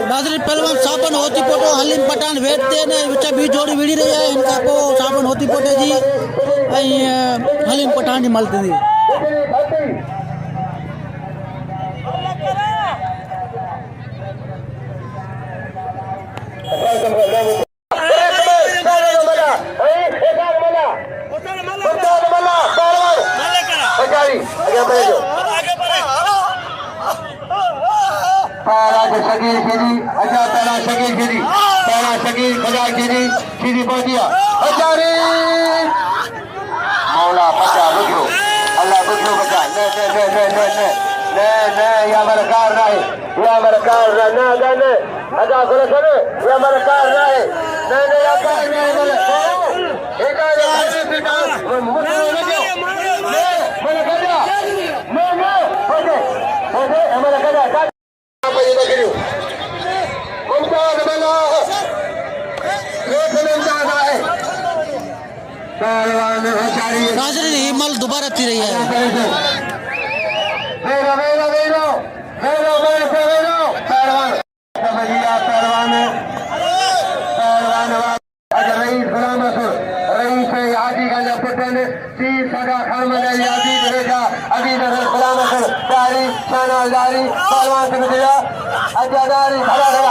नाज़रीन पहलवान साबन होती पोटो हलीम पठान वेठते ने विच बी जोड़ी विड़ी रही है इनका को साबन होती पोटे जी हलीम पठान जी मलती थी शकील गिरी अच्छा पहला शकील गिरी पहला शकील खजा गिरी सीधी पहुंचिया अचारी मौला बचा बुझो अल्लाह बुझो बचा ने ने ने ने ने ने ने ने या मरकार रहे या मरकार ना ने अजा करे करे या मरकार रहे ने ने या कार रहे बोले एक आ पिता मुझे लगे ने बोले खजा ने ने ओके हमारा खजा नाज़रीन हिमल दोबारा थी रही है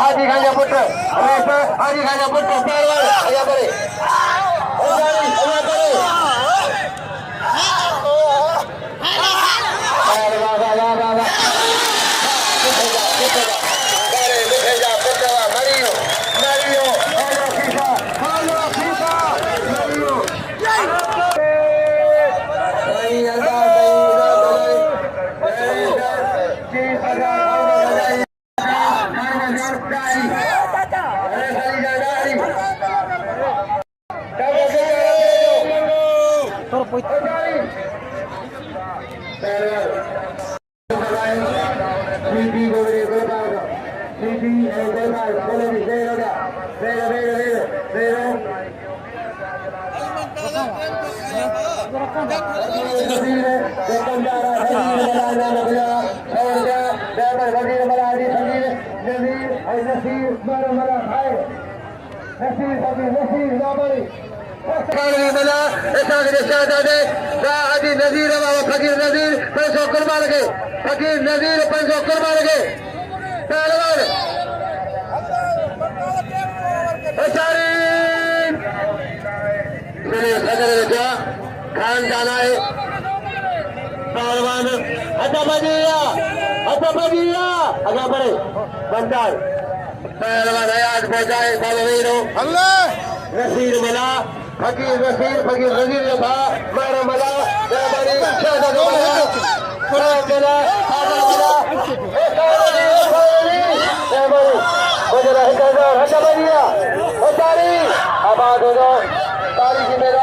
हाजी खान पुट हाजी खान पुट नजीर फकीर नजीर 500 कुर्बान के फकीर नजीर 500 कुर्बान के पहलवान खान जाना है पहलवान अच्छा बजिया आगे बढ़े बंदार पहलवान हयात पहुंचाए बाबा नसीर मिला फकीर नसीर था मारा मला मेहरबानी शहजाद मिला आबाद हो जाओ तारीखी मेरा